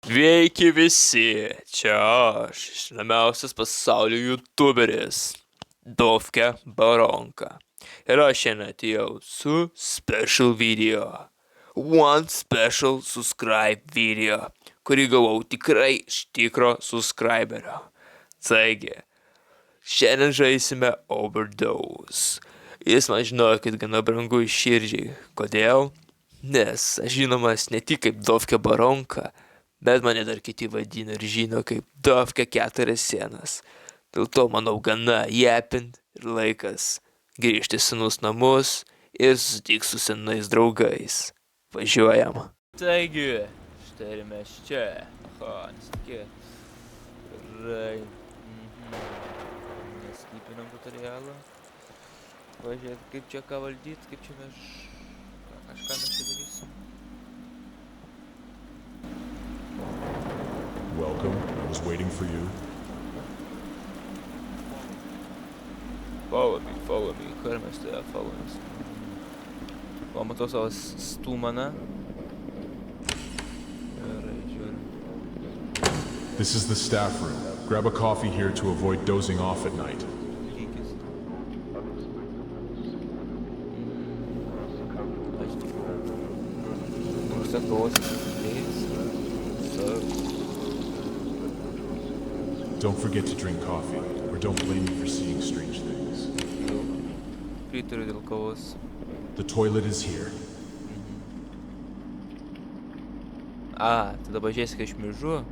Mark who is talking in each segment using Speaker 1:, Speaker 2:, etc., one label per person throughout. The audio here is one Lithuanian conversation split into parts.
Speaker 1: Sveiki visi, čia aš, žinomiausias pasaulio youtuberis, Dovke Baronka. Ir aš šiandien atėjau su special video. One special subscribe video, kurį gavau tikrai iš tikro subscriberio. Taigi, šiandien žaisime Overdose. Jis man žinokit gana brangu širdžiai. Kodėl? Nes aš žinomas ne tik kaip Dovke Baronka, bet mane dar kiti vadina ir žino kaip Dovke 4 sienas. Dėl to manau gana jepint ir laikas grįžti į senus namus ir susitikti su senais draugais. Važiuojam. Taigi, štai ir mes čia. Nes tokie. Gerai. Neslypinam tutorialą. Važiuot, kaip čia ką valdyt, kaip čia mes kažką mes čia darysim.
Speaker 2: Welcome. I was waiting for you.
Speaker 1: Follow me. Kur mes tave follow me? O, matau savo stūmaną. Gerai, žiūrim.
Speaker 2: This is the staff room. Grab a coffee here to avoid dozing off at night.
Speaker 1: Lygis. Užsakovas atsitikėjus.
Speaker 2: Don't forget to drink coffee, or don't blame me for seeing strange things.
Speaker 1: Pritariu dėl kavos.
Speaker 2: The toilet is here.
Speaker 1: Tada pažiūrėsi, kai aš mižu.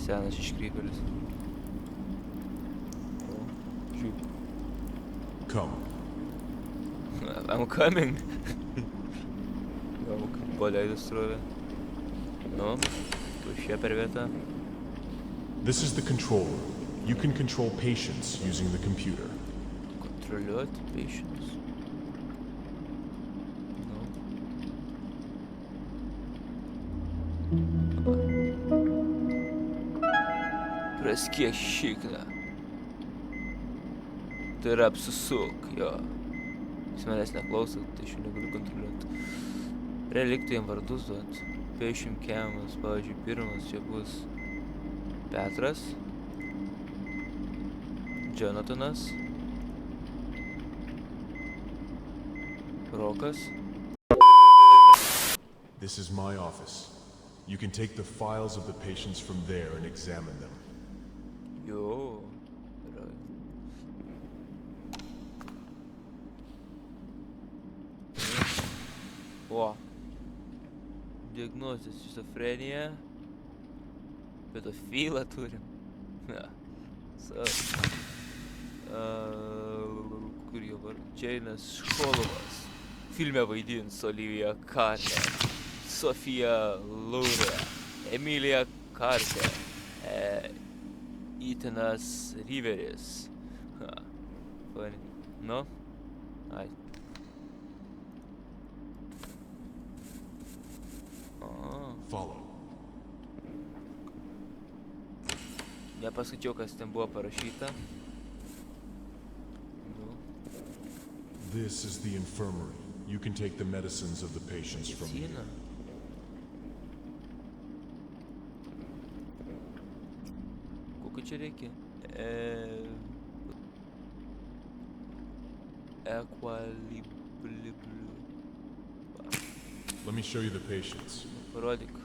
Speaker 1: Senas iškrypelis. Žiūrėk.
Speaker 2: Come.
Speaker 1: I'm coming. Gal kaip paleidus srovę. Nu, tu šia per vietą.
Speaker 2: This is the control room. You can control patients using the computer.
Speaker 1: Kontroliuoti patients. Nu. Praskiek šikną. Tai yra apsisuk, jo. Jis manęs neklauso, tai aš jau negaliu kontroliuoti. Reliktų jam vardus duot. Patient camas, pavyzdžiui, pirmas čia bus Petras, Jonathanas, Rokas.
Speaker 2: This is my office. You can take the files of the patients from there and examine them.
Speaker 1: Jo, gerai. O. Diagnozės šizofrenija. Pedofilą turim. Ja. Kur jo vardas? Džeinas Školovas. Filme vaidins Olivija Carter, Sofija Loren, Emilija Carter, Ethanas Riveris. Funny. No? Ai.
Speaker 2: Follow.
Speaker 1: Nepaskaičiau, kas ten buvo parašyta. Nu.
Speaker 2: This is the infirmary. You can take the medicines of the patients from here.
Speaker 1: Medicina. Kokio čia reikia?
Speaker 2: Let me show you the patients.
Speaker 1: Parodyk.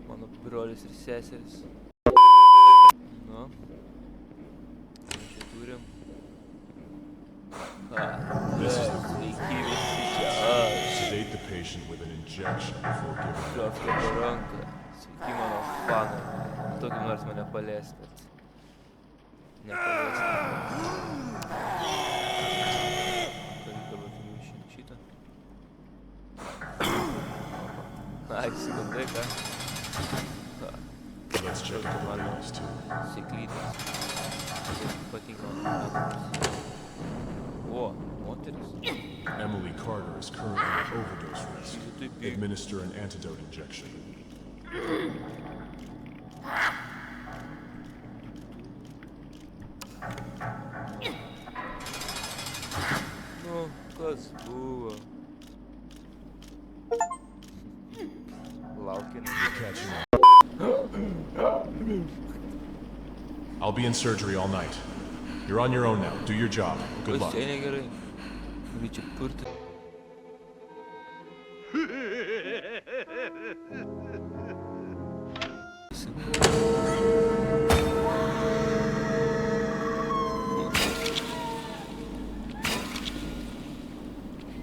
Speaker 1: Mano brolis ir seseris. Nu. Čia turim. Sveiki visi čia aš.
Speaker 2: Sedate the patient with an injection before giving him.
Speaker 1: Dovke Baronka. Sveiki mano fanai. Tu kaip nors mane palies, bet nepalies. Šitą. Ai, įsigandai, ką?
Speaker 2: Let's check the bodies too.
Speaker 1: Sėklytės. Patinka man. O, moteris.
Speaker 2: Emily Carter is currently at overdose risk. Administer an antidote injection.
Speaker 1: Nu, kas buvo? laukia.
Speaker 2: Catching up. I'll be in surgery all night. You're on your own now. Do your job. Good luck.
Speaker 1: Pasienė gerai. Reikia purti.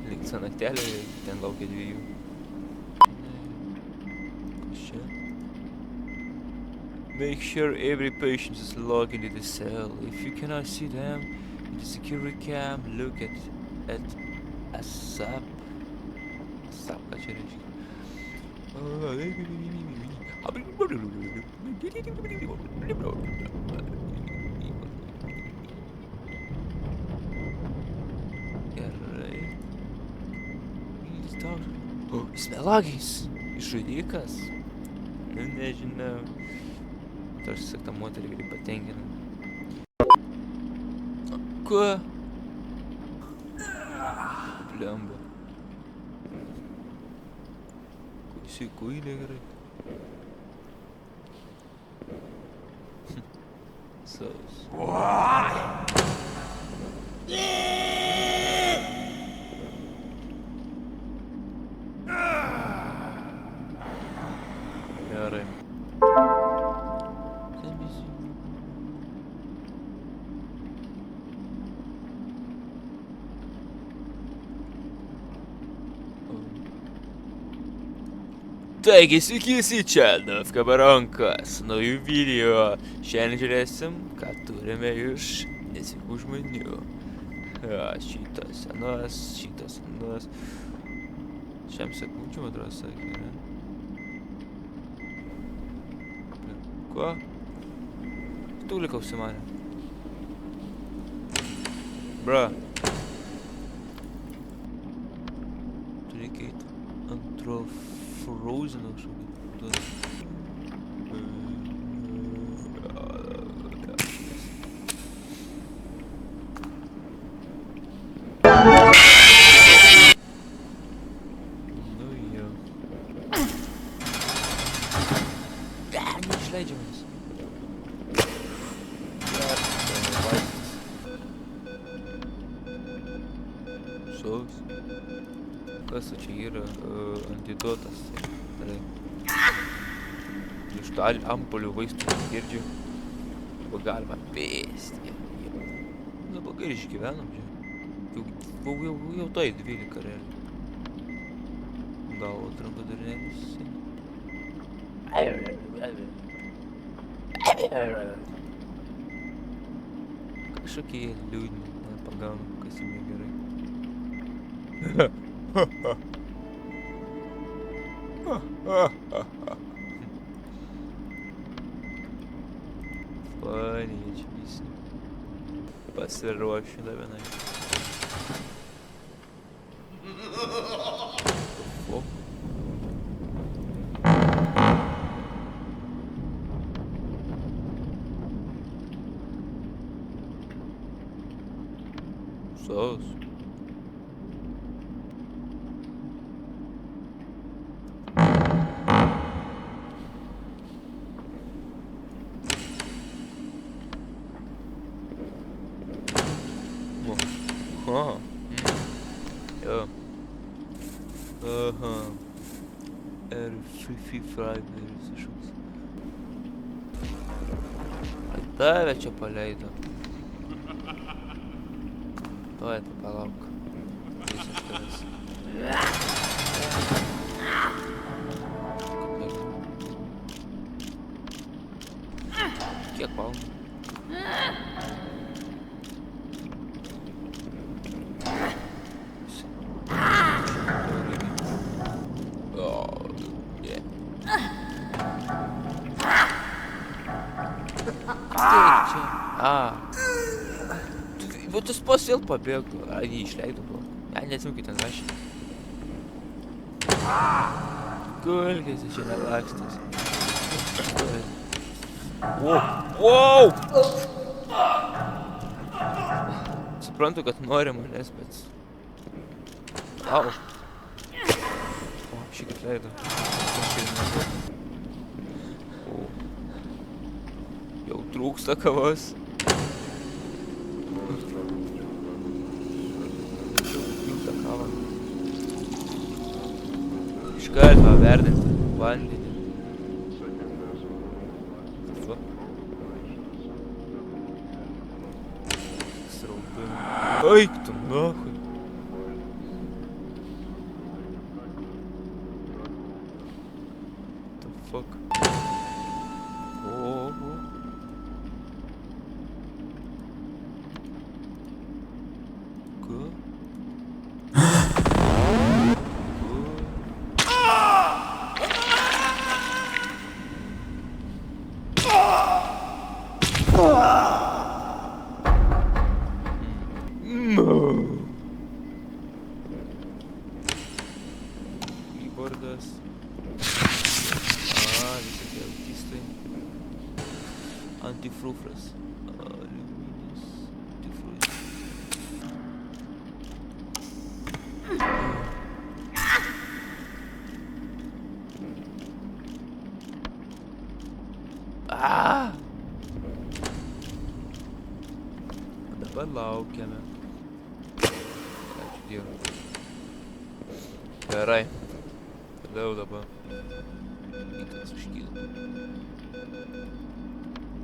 Speaker 1: Liks naktelė, ten laukia 2. Kas čia? Make sure every patient is logged into the cell. If you cannot see them in the security cam, look at ASAP. ASAP, ką čia reiškia? Gerai. Jis melagis. Išžudikas. Nežinau. Tarsi sakta moterį gali patenkina. Ko? Blemba. Jisai kuilė gerai. Saus. Gerai. Taigi, sveiki visi, čia Dovka Baronkas, naujų video. Šiandien žiūrėsim, ką turime iš nesveikų žmonių. Šitas senas, šitas senas. 6 sekundžių, man atrodo, sakė, ne? Ko? Tu likau užsimanė. Bra. Tu reikia eit antro Frozen kažkokį. Nu jau. Neišleidžiamas. Saus. Kas čia yra? Antidotas. Iš to ampulių vaistų girdžiu. Galima pėsti. Neblogai išgyvenom čia. Jau tai 12 realiai. Gal trampadurnėlis. Kažkokie liūdni. Pagaunu, kas jiem negerai. Fani, čia visi. Pasiruošiu dar vienai. O. Saus. Aha. Ja. Aha. Free kažkoks. Tave čia paleido. Tuoj, palauk. Visas tavęs. Kiek valandų? Bet tas pats vėl pabėgo. Ar jį išleido buvo? Ja, neatsimenu, kai ten rašė. Gulkėsi čia nelakstys. Wow! Suprantu, kad nori manęs, bet... Au. O, šį kaip leido. Trūksta kavos. Piltą kavą. Iškart paverdinti vandenį. Srautai. Eik tu nahui. The fuck? Oho. Ką? Keyboardas. Visi tie autistai. Antifrufras. Aliuminis. Antifrufras. Dabar laukiame. Ačiū Dievui. Gerai. Tada jau dabar. Įtas iškyla.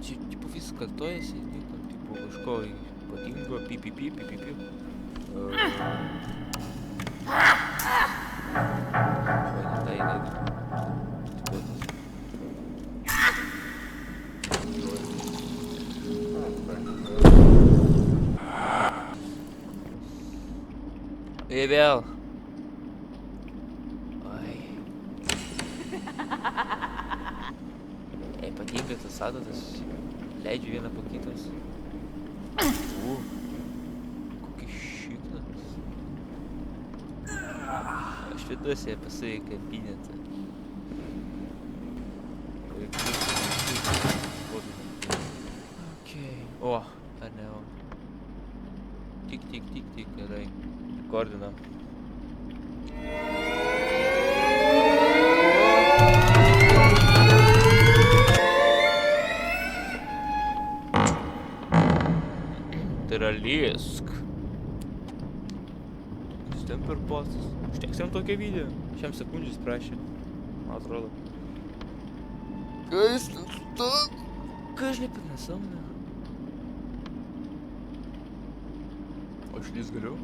Speaker 1: Čia, tipo, vis kartojasi, nieko, tipo, kažko ypatingo, pipipi. Tai netgi. Ir vėl. Patinka tas adatas, leidžiu vieną po kitos. Kokį šiknas. Aš viduose pasai kabinetą. Okei. O, ar ne o. Tik, gerai. Rekordinam. Tai yra liesk. Jis ten per postas. Užteks jam tokią video. Šiam sekundžius prašė. Man atrodo. Kas ten to? Ką aš ne per nesąmonę? O išlys galiu?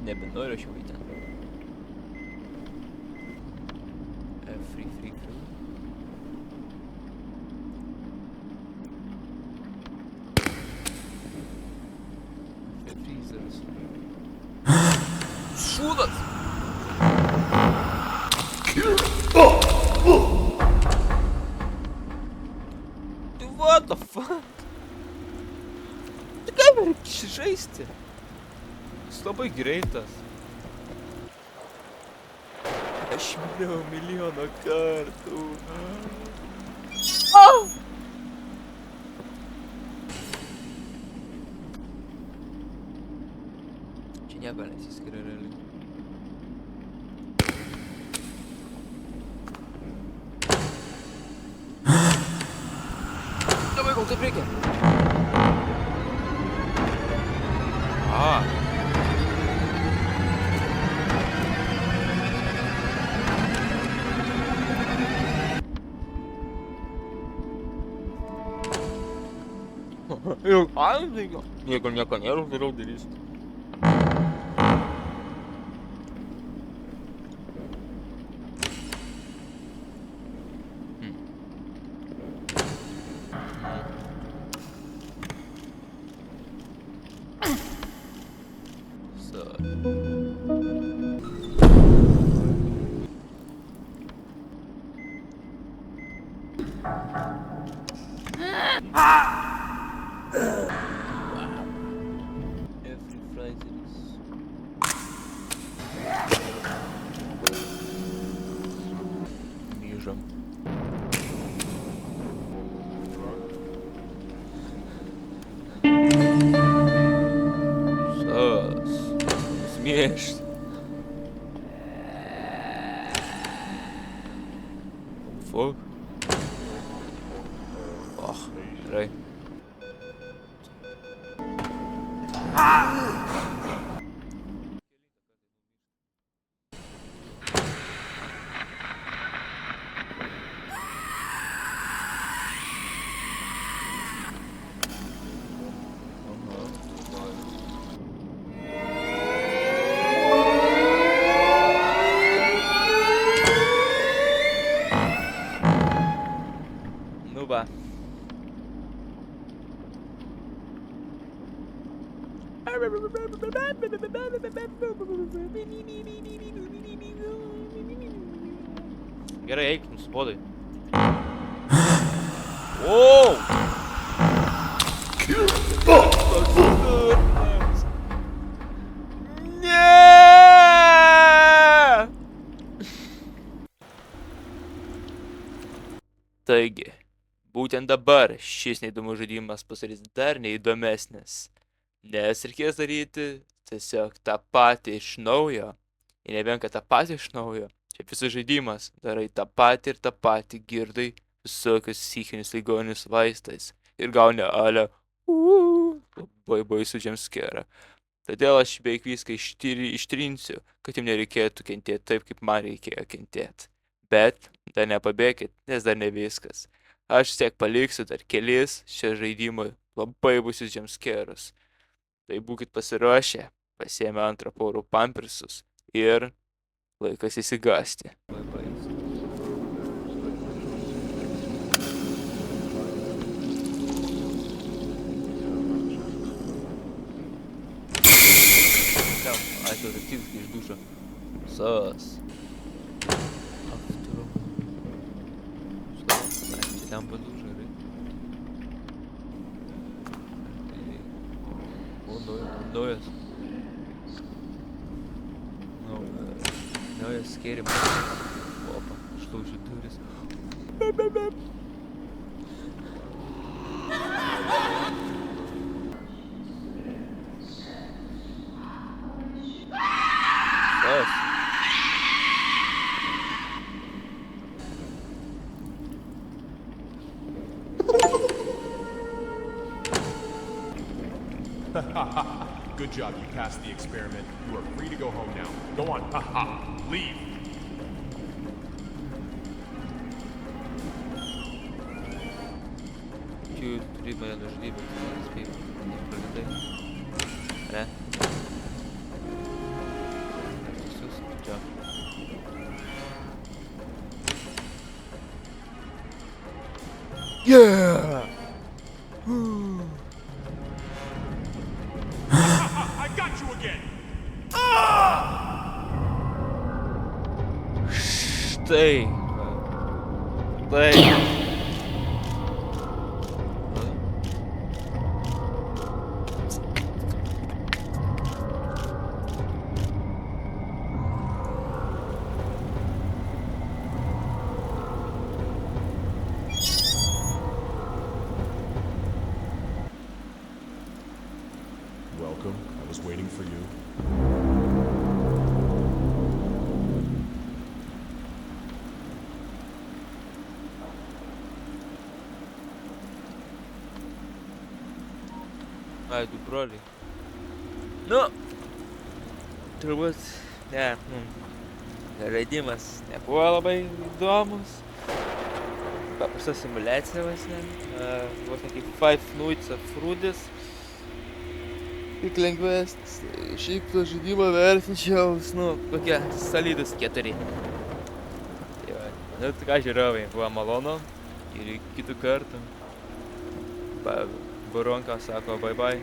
Speaker 1: Nebenoriu aš jau į ten. Free. Freezeras. Šūdas! What the fuck? Tai ką man reikia žaisti? Jis labai greitas. Aš miriau milijoną kartų. Čia nieko nesiskiria realiai. Davai, gal taip reikia? Nieko nėra, vėliau darysiu. užmiršt. Fuck. Och, gerai. Nu va. Gerai, eik, nusibodai. Wow! Ne! Taigi, būtent dabar šis neįdomus žaidimas pasidarys dar neįdomesnis, nes reikės daryti tiesiog tą patį iš naujo, ir ne vien kad tą patį iš naujo, čia visas žaidimas, darai tą patį ir tą patį, girdai visokius psichinius ligonius vaistais ir gauni ale labai baisų jumpscarą. Todėl aš beveik viską ištrinsiu, kad jums nereikėtų kentėti taip, kaip man reikėjo kentėti. Bet dar nepabėkit, nes dar ne viskas. Aš vis tiek paliksiu dar kelis šio žaidimo labai baisius jumpscarus. Tai būkit pasiruošę, pasiėmę antrą porų pampersus ir laikas įsigąsti. Ačiū, aktyviškai iš dušo. Sas. After. Čia ten paduža, gerai. O, naujas. Naujas skėrimas. Opa, išlaužiu duris. Sas.
Speaker 2: Good job, you passed the experiment. You are free to go home now. Go on, leave.
Speaker 1: Čia turi mane nužudyti, bet tu nespėjai. Nepralitai. Ne? Teisus, čia. Yeah!
Speaker 2: I got you again.
Speaker 1: Štai. Tai.
Speaker 2: Welcome. I was waiting for you.
Speaker 1: Ai, du broliai. Nu, turbūt, ne, žaidimas nebuvo labai įdomus. Paprasta simuliacija vos ne. Vos ne kaip Five Nights at Freddy's. Tik lengvesnis. Šiaip to žaidimą vertinčiau, kokie solidus 4. Tai va, nu, tai ką žiūrovai, buvo malonu ir iki kitų kartų. Baronka sako bye bye.